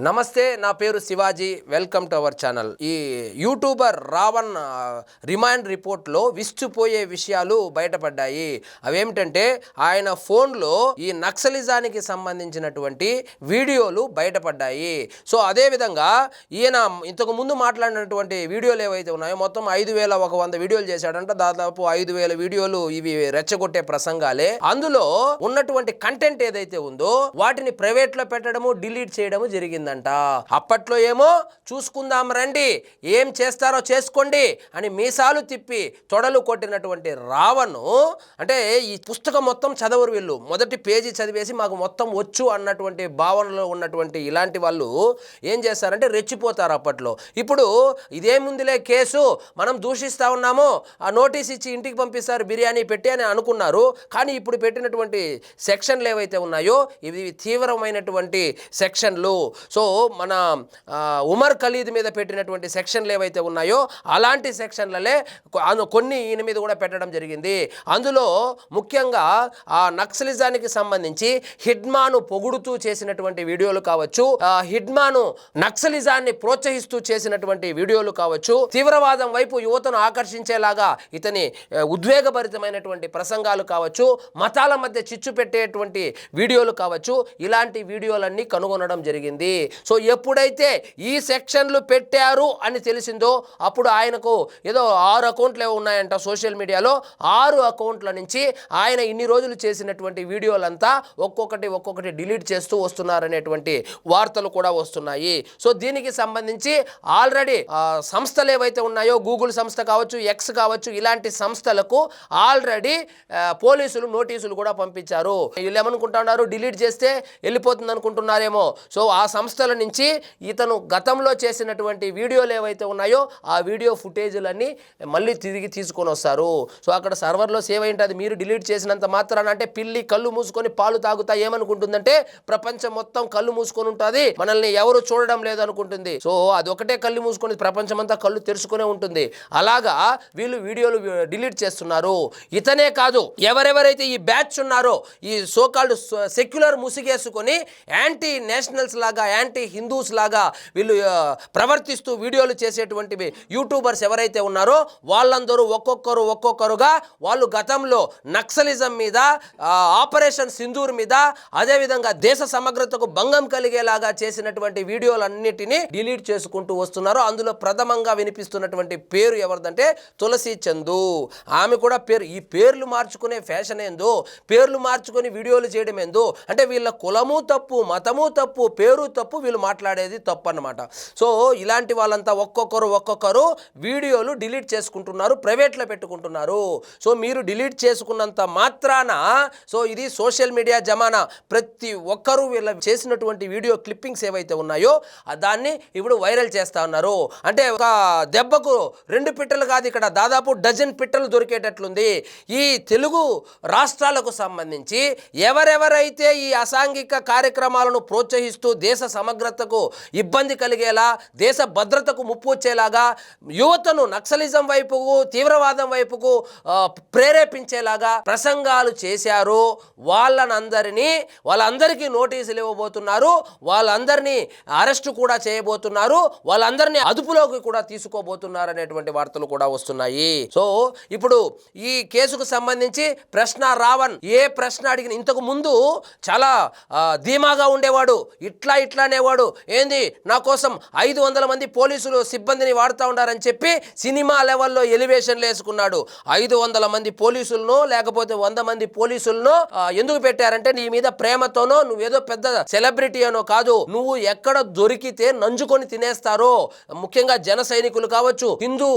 నమస్తే, నా పేరు Shivaji. Welcome to our channel. ఈ యూట్యూబర్ రావణ్ రిమాండ్ రిపోర్ట్లో విస్తుపోయే విషయాలు బయటపడ్డాయి. అవేమిటంటే ఆయన ఫోన్లో ఈ నక్సలిజానికి సంబంధించినటువంటి వీడియోలు బయటపడ్డాయి. సో అదేవిధంగా ఈయన ఇంతకు ముందు మాట్లాడినటువంటి వీడియోలు ఏవైతే ఉన్నాయో మొత్తం 5,100 వీడియోలు చేశాడంట. దాదాపు 5,000 వీడియోలు ఇవి రెచ్చగొట్టే ప్రసంగాలే. అందులో ఉన్నటువంటి కంటెంట్ ఏదైతే ఉందో వాటిని ప్రైవేట్లో పెట్టడము, డిలీట్ చేయడము జరిగిందంట. అప్పట్లో ఏమో చూసుకుందాం రండి, ఏం చేస్తారో చేసుకోండి అని మీసాలు తిప్పి తొడలు కొట్టినటువంటి రావణ్ అంటే ఈ పుస్తకం మొత్తం చదవరు వీళ్ళు, మొదటి పేజీ చదివేసి మాకు మొత్తం వచ్చు అన్నటువంటి భావనలో ఉన్నటువంటి ఇలాంటి వాళ్ళు ఏం చేస్తారంటే రెచ్చిపోతారు అప్పట్లో. ఇప్పుడు ఇదేముందిలే కేసు, మనం దూషిస్తా ఉన్నాము, ఆ నోటీస్ ఇచ్చి ఇంటికి పంపిస్తారు బిర్యానీ పెట్టి అని అనుకున్నారు. కానీ ఇప్పుడు పెట్టినటువంటి సెక్షన్లు ఏవైతే ఉన్నాయో ఇవి తీవ్రమైనటువంటి సెక్షన్లు. సో మన ఉమర్ ఖలీద్ మీద పెట్టినటువంటి సెక్షన్లు ఏవైతే ఉన్నాయో అలాంటి సెక్షన్లలే కొన్ని ఈయన మీద కూడా పెట్టడం జరిగింది. అందులో ముఖ్యంగా ఆ నక్సలిజానికి సంబంధించి హిడ్మాను పొగుడుతూ చేసినటువంటి వీడియోలు కావచ్చు, హిడ్మాను నక్సలిజాన్ని ప్రోత్సహిస్తూ చేసినటువంటి వీడియోలు కావచ్చు, తీవ్రవాదం వైపు యువతను ఆకర్షించేలాగా ఇతని ఉద్వేగభరితమైనటువంటి ప్రసంగాలు కావచ్చు, మతాల మధ్య చిచ్చు పెట్టేటువంటి వీడియోలు కావచ్చు, ఇలాంటి వీడియోలన్నీ కనుగొనడం జరిగింది. సో ఎప్పుడైతే ఈ సెక్షన్లు పెట్టారు అని తెలిసిందో అప్పుడు ఆయనకు ఏదో 6 అకౌంట్లు ఉన్నాయంట సోషల్ మీడియాలో. 6 అకౌంట్ల నుంచి ఆయన ఇన్ని రోజులు చేసినటువంటి వీడియోలంతా ఒక్కొక్కటి డిలీట్ చేస్తూ వస్తున్నారనేటువంటి వార్తలు కూడా వస్తున్నాయి. సో దీనికి సంబంధించి ఆల్రెడీ సంస్థలు ఏవైతే ఉన్నాయో, గూగుల్ సంస్థ కావచ్చు, ఎక్స్ కావచ్చు, ఇలాంటి సంస్థలకు ఆల్రెడీ పోలీసులు నోటీసులు కూడా పంపించారు. వీళ్ళు ఏమనుకుంటున్నారు, డిలీట్ చేస్తే వెళ్ళిపోతుంది అనుకుంటున్నారేమో. సో ఆ సంస్థల నుంచి ఇతను గతంలో చేసినటువంటి వీడియోలు ఏవైతే ఉన్నాయో ఆ వీడియో ఫుటేజీలన్నీ మళ్ళీ తిరిగి తీసుకొని వస్తారు. సో అక్కడ సర్వర్లో సేవ్ అయి ఉంటుంది. మీరు డిలీట్ చేసినంత మాత్రాన అంటే పిల్లి కళ్ళు మూసుకొని పాలు తాగుతా ఏమనుకుంటుందంటే ప్రపంచం మొత్తం కళ్ళు మూసుకొని ఉంటుంది, మనల్ని ఎవరు చూడడం లేదు అనుకుంటుంది. సో అదొకటే కళ్ళు మూసుకొని ప్రపంచం అంతా కళ్ళు తెరుచుకునే ఉంటుంది. అలాగా వీళ్ళు వీడియోలు డిలీట్ చేస్తున్నారు. ఇతనే కాదు, ఎవరెవరైతే ఈ బ్యాచ్ ఉన్నారో, ఈ సోకాల్డ్ సెక్యులర్ ముసిగేసుకొని యాంటీ నేషనల్స్ లాగా, యాంటీ హిందూస్ లాగా వీళ్ళు ప్రవర్తిస్తూ వీడియోలు చేసేటువంటి యూట్యూబర్స్ ఎవరైతే ఉన్నారో వాళ్ళందరూ ఒక్కొక్కరుగా వాళ్ళు గతంలో నక్సలిజం మీద, ఆపరేషన్ సింధూర్ మీద, అదేవిధంగా దేశ సమగ్రతకు భంగం కలిగేలాగా చేసినటువంటి వీడియోలన్నిటినీ డిలీట్ చేసుకుంటూ వస్తున్నారు. అందులో ప్రథమంగా వినిపిస్తున్నటువంటి పేరు ఎవరిదంటే తులసి చందు. ఆమె కూడా ఈ పేర్లు మార్చుకునే ఫ్యాషన్ ఏందో, పేర్లు మార్చుకొని వీడియోలు చేయడం ఏందో, అంటే వీళ్ళ కులము తప్పు, మతము తప్పు, పేరు తప్పు, వీళ్ళు మాట్లాడేది తప్పు అన్నమాట. సో ఇలాంటి వాళ్ళంతా ఒక్కొక్కరు వీడియోలు డిలీట్ చేసుకుంటున్నారు, ప్రైవేట్లో పెట్టుకుంటున్నారు. సో మీరు డిలీట్ చేసుకున్నంత మాత్రాన, సో ఇది సోషల్ మీడియా జమానా, ప్రతి ఒక్కరూ వీళ్ళ చేసినటువంటి వీడియో క్లిప్పింగ్స్ ఏవైతే ఉన్నాయో దాన్ని ఇప్పుడు వైరల్ చేస్తా ఉన్నారు. అంటే ఒక దెబ్బకు 2 పిట్టలు కాదు, ఇక్కడ దాదాపు డజన్ పిట్టలు దొరికేటట్లుంది. ఈ తెలుగు రాష్ట్రాలకు సంబంధించి ఎవరెవరైతే ఈ అసాంఘిక కార్యక్రమాలను ప్రోత్సహిస్తూ దేశ సమగ్రతకు ఇబ్బంది కలిగేలా, దేశ భద్రతకు ముప్పు వచ్చేలాగా, యువతను నక్సలిజం వైపుకు, తీవ్రవాదం వైపుకు ప్రేరేపించేలాగా ప్రసంగాలు చేశారో వాళ్ళందరికీ నోటీసులు ఇవ్వబోతున్నారు, వాళ్ళందరినీ అరెస్టు కూడా చేయబోతున్నారు, వాళ్ళందరినీ అదుపులోకి కూడా తీసుకోబోతున్నారు అనేటువంటి వార్తలు కూడా వస్తున్నాయి. సో ఇప్పుడు ఈ కేసుకు సంబంధించి ప్రశ్న రావణ్ ఏ ప్రశ్న అడిగిన, ఇంతకు ముందు చాలా ధీమాగా ఉండేవాడు, ఇట్లా అనేవాడు, ఏంది నా కోసం 500 మంది పోలీసులు సిబ్బందిని వాడుతూ ఉండారని చెప్పి సినిమా లెవెల్లో ఎలివేషన్లు వేసుకున్నాడు. 500 మంది పోలీసులను లేకపోతే 100 మంది పోలీసులను ఎందుకు పెట్టారంటే నీ మీద ప్రేమతోనో, నువ్వేదో పెద్ద సెలబ్రిటీ అనో కాదు, నువ్వు ఎక్కడ దొరికితే నంజుకొని తినేస్తారో, ముఖ్యంగా జన సైనికులు కావచ్చు, హిందూ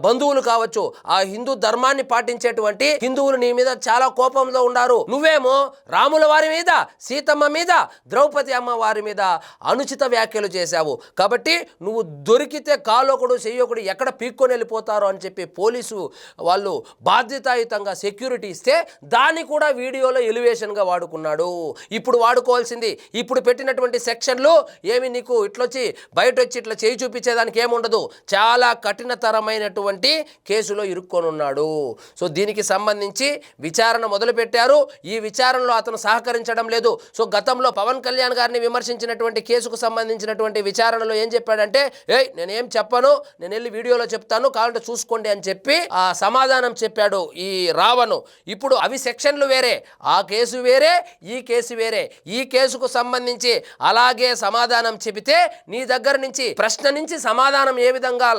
బంధువులు కావచ్చు, ఆ హిందూ ధర్మాన్ని పాటించేటువంటి హిందువులు నీ మీద చాలా కోపంలో ఉన్నారు. నువ్వేమో రాముల వారి మీద, సీతమ్మ మీద, ద్రౌపది అమ్మ వారి మీద అనుచిత వ్యాఖ్యలు చేశావు, కాబట్టి నువ్వు దొరికితే కాలోకుడు చెయ్యొకడు ఎక్కడ పీక్కొని వెళ్ళిపోతారో అని చెప్పి పోలీసు వాళ్ళు బాధ్యతాయుతంగా సెక్యూరిటీ ఇస్తే దాన్ని కూడా వీడియోలో ఎలివేషన్గా వాడుకున్నాడు. ఇప్పుడు వాడుకోవాల్సింది, ఇప్పుడు పెట్టినటువంటి సెక్షన్లు ఏమి నీకు ఇట్లొచ్చి బయట వచ్చి ఇట్లా చేయి చూపించేదానికి ఏముండదు, చాలా కఠినతరమైనటువంటి కేసులో ఇరుక్కొని ఉన్నాడు. సో దీనికి సంబంధించి విచారణ మొదలుపెట్టారు. ఈ విచారణలో అతను సహకరించడం లేదు. సో గతంలో పవన్ కళ్యాణ్ గారిని విమర్శించినటువంటి కేసుకు సంబంధించినటువంటి విచారణలో ఏం చెప్పాడంటే, నేనేం చెప్పను, నేను వెళ్ళి వీడియోలో చెప్తాను, కావాలంటే చూసుకోండి అని చెప్పి ఆ సమాధానం చెప్పాడు ఈ రావణ్. ఇప్పుడు అవి సెక్షన్లు వేరే, ఆ కేసు వేరే, ఈ కేసు వేరే. ఈ కేసుకు సంబంధించి అలాగే సమాధానం చెబితే నీ దగ్గర నుంచి ప్రశ్న నుంచి సమాధానం ఏ విధంగా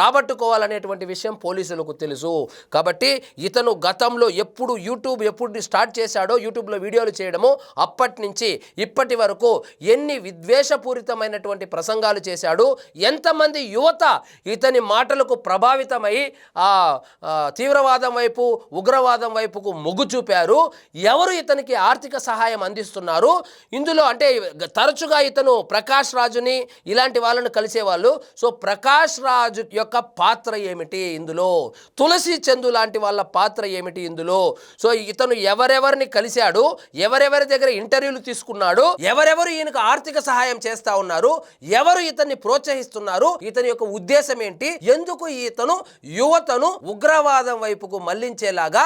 రాబట్టుకోవాలనేటువంటి విషయం పోలీసులకు తెలుసు. కాబట్టి ఇతను గతంలో ఎప్పుడు స్టార్ట్ చేశాడో యూట్యూబ్లో వీడియోలు చేయడము, అప్పటి నుంచి ఇప్పటి వరకు ఎన్ని విద్వేషపూరితమైనటువంటి ప్రసంగాలు చేశాడు, ఎంతమంది యువత ఇతని మాటలకు ప్రభావితమై తీవ్రవాదం వైపు, ఉగ్రవాదం వైపుకు మొగ్గు చూపారు, ఎవరు ఇతనికి ఆర్థిక సహాయం అందిస్తున్నారు. ఇందులో అంటే తరచుగా ఇతను ప్రకాష్ రాజుని ఇలాంటి వాళ్ళను కలిసేవాళ్ళు. సో ప్రకాష్ రాజు యొక్క పాత్ర ఏమిటి ఇందులో, తులసి చందు లాంటి వాళ్ళ పాత్ర ఏమిటి ఇందులో, సో ఇతను ఎవరెవరిని కలిశాడు, ఎవరెవరి దగ్గర ఇంటర్వ్యూలు తీసుకున్నాడు, ఎవరెవరు ఈయనకు ఆర్థిక సహాయం చేస్తా ఉన్నారు, ఎవరు ఇతన్ని ప్రోత్సహిస్తున్నారు, ఇతని యొక్క ఉద్దేశం ఏంటి, ఎందుకు ఇతను యువతను ఉగ్రవాదం వైపుకు మళ్లించేలాగా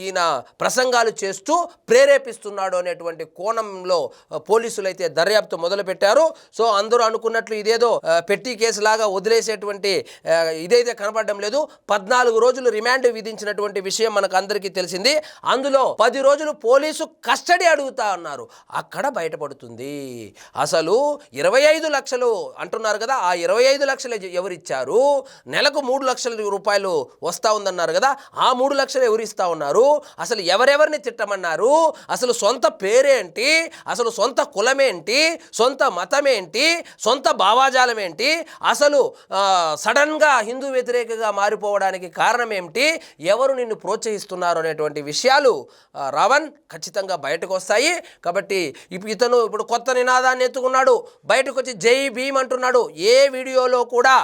ఈయన ప్రసంగాలు చేస్తూ ప్రేరేపిస్తున్నాడు అనేటువంటి కోణంలో పోలీసులు అయితే దర్యాప్తు మొదలు పెట్టారు. సో అందరూ అనుకున్నట్లు ఇదేదో పెట్టి కేసు లాగా వదిలేసేటువంటి ఇదైతే కనపడడం లేదు. 14 రోజులు రిమాండ్ విధించినటువంటి విషయం మనకు అందరికీ తెలిసింది. అందులో 10 రోజులు పోలీసు కస్టడీ అడుగుతా ఉన్నారు. అక్కడ బయటపడుతుంది అసలు 25 లక్షలు అంటున్నారు కదా, ఆ 25 లక్షలు ఎవరిచ్చారు, నెలకు 3 లక్షల రూపాయలు వస్తా ఉందన్నారు కదా, ఆ 3 లక్షలు ఎవరిస్తా ఉన్నారు, అసలు ఎవరెవరిని తిట్టమన్నారు, అసలు సొంత పేరేంటి, అసలు సొంత కులమేంటి, సొంత మతమేంటి, సొంత భావాజాలం ఏంటి, అసలు సడన్గా హిందూ వ్యతిరేకగా మారిపోవడానికి కారణం ఏమిటి, ఎవరు నిన్ను ప్రోత్సహిస్తున్నారు అనేటువంటి విషయాలు రావణ్ ఖచ్చితంగా బయటకు వస్తాయి. కాబట్టి ఇతను ఇప్పుడు కొత్త నినాదాన్ని ఎత్తుకున్నాడు, బయటకు వచ్చి జై భీమ్ అంటున్నాడు. ఏ వీడియోలో కూడా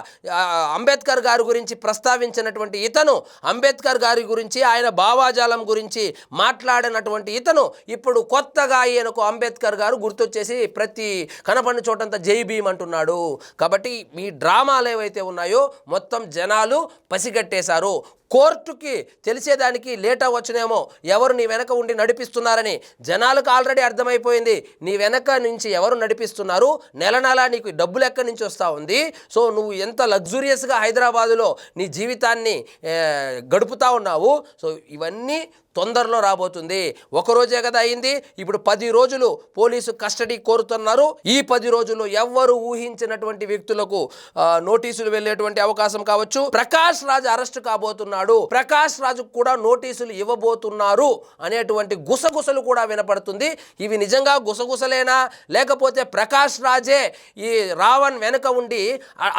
అంబేద్కర్ గారి గురించి ప్రస్తావించినటువంటి ఇతను, అంబేద్కర్ గారి గురించి, ఆయన భావాజాలం గురించి మాట్లాడినటువంటి ఇతను ఇప్పుడు కొత్తగా ఈయనకు అంబేద్కర్ గారు గుర్తొచ్చేసి ప్రతి కనపడిన చోటంతా జై భీమ్ అంటున్నాడు. కాబట్టి మీ డ్రామాలు ఏవైతే ఉన్నాయో మొత్తం జనాలు పసిగట్టేశారు. కోర్టుకి తెలిసేదానికి లేట్ అవ్వచ్చునేమో ఎవరు నీ వెనక ఉండి నడిపిస్తున్నారని. జనాలకు ఆల్రెడీ అర్థమైపోయింది నీ వెనక నుంచి ఎవరు నడిపిస్తున్నారు, నెల నీకు డబ్బులు ఎక్కడి నుంచి వస్తూ ఉంది. సో నువ్వు ఎంత లగ్జూరియస్గా హైదరాబాదులో నీ జీవితాన్ని గడుపుతూ ఉన్నావు. సో ఇవన్నీ తొందరలో రాబోతుంది. ఒకరోజే కదా అయింది, ఇప్పుడు 10 రోజులు పోలీసు కస్టడీ కోరుతున్నారు. ఈ 10 రోజులు ఎవ్వరు ఊహించినటువంటి వ్యక్తులకు నోటీసులు వెళ్ళేటువంటి అవకాశం కావచ్చు. ప్రకాష్ రాజు అరెస్ట్ కాబోతున్నాడు, ప్రకాష్ రాజు కూడా నోటీసులు ఇవ్వబోతున్నారు అనేటువంటి గుసగుసలు కూడా వినపడుతుంది. ఇవి నిజంగా గుసగుసలేనా, లేకపోతే ప్రకాష్ రాజే ఈ రావణ్ వెనుక ఉండి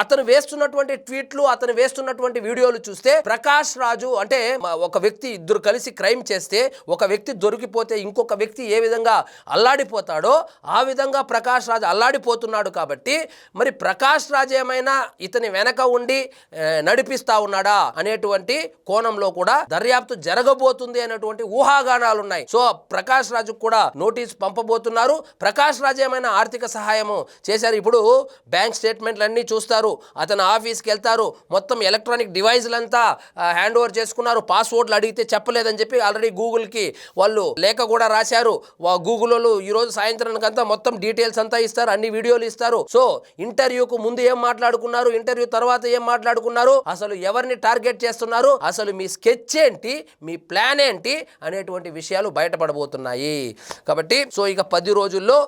అతను వేస్తున్నటువంటి ట్వీట్లు, అతను వేస్తున్నటువంటి వీడియోలు చూస్తే ప్రకాష్ రాజు అంటే ఒక వ్యక్తి, ఇద్దరు కలిసి క్రైమ్ చేస్తే ఒక వ్యక్తి దొరికిపోతే ఇంకొక వ్యక్తి ఏ విధంగా అల్లాడిపోతాడో ఆ విధంగా ప్రకాష్ రాజ్ అల్లాడిపోతున్నాడు. కాబట్టి మరి ప్రకాష్ రాజ్ ఏమైనా ఇతని వెనక ఉండి నడిపిస్తా ఉన్నాడా అనేటువంటి కోణంలో కూడా దర్యాప్తు జరగబోతుంది అనేటువంటి ఊహాగానాలు ఉన్నాయి. సో ప్రకాష్ రాజు కూడా నోటీస్ పంపబోతున్నారు. ప్రకాష్ రాజ్ ఏమైనా ఆర్థిక సహాయము చేశారు. ఇప్పుడు బ్యాంక్ స్టేట్మెంట్లన్నీ చూస్తారు, అతను ఆఫీస్కి వెళ్తారు, మొత్తం ఎలక్ట్రానిక్ డివైజ్లంతా హ్యాండ్ ఓవర్ చేసుకున్నారు. పాస్వర్డ్లు అడిగితే చెప్పలేదని చెప్పి ఆల్రెడీ గూగుల్కి వాళ్ళు లేఖ కూడా రాశారు. గూగుల్ వాళ్ళు ఈరోజు సాయంత్రానికంతా మొత్తం డీటెయిల్స్ అంతా ఇస్తారు, అన్ని వీడియోలు ఇస్తారు. సో ఇంటర్వ్యూకు ముందు ఏం మాట్లాడుకున్నారు, ఇంటర్వ్యూ తర్వాత ఏం మాట్లాడుకున్నారు, అసలు ఎవరిని టార్గెట్ చేస్తున్నారు, అసలు మీ స్కెచ్ ఏంటి, మీ ప్లాన్ ఏంటి అనేటువంటి విషయాలు బయటపడబోతున్నాయి. కాబట్టి సో ఇక 10 రోజుల్లో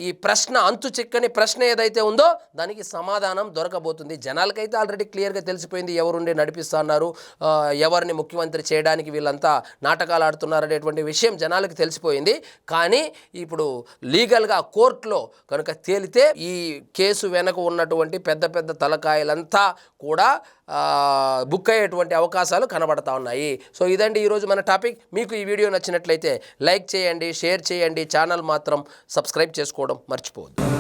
ఈ ప్రశ్న, అంతు చిక్కని ప్రశ్న ఏదైతే ఉందో దానికి సమాధానం దొరకబోతుంది. జనాలకైతే ఆల్రెడీ క్లియర్గా తెలిసిపోయింది ఎవరుండి నడిపిస్తున్నారు, ఎవరిని ముఖ్యమంత్రి చేయడానికి వీళ్ళంతా నాటకాలు ఆడుతున్నారు అనేటువంటి విషయం జనాలకు తెలిసిపోయింది. కానీ ఇప్పుడు లీగల్గా కోర్టులో కనుక తేలితే ఈ కేసు వెనక ఉన్నటువంటి పెద్ద పెద్ద తలకాయలంతా కూడా బుక్ అయ్యేటువంటి అవకాశాలు కనబడతా ఉన్నాయి. సో ఇదండి ఈరోజు మన టాపిక్. మీకు ఈ వీడియో నచ్చినట్లయితే లైక్ చేయండి, షేర్ చేయండి, ఛానల్ మాత్రం సబ్స్క్రైబ్ చేసుకోవడం మర్చిపోవద్దు.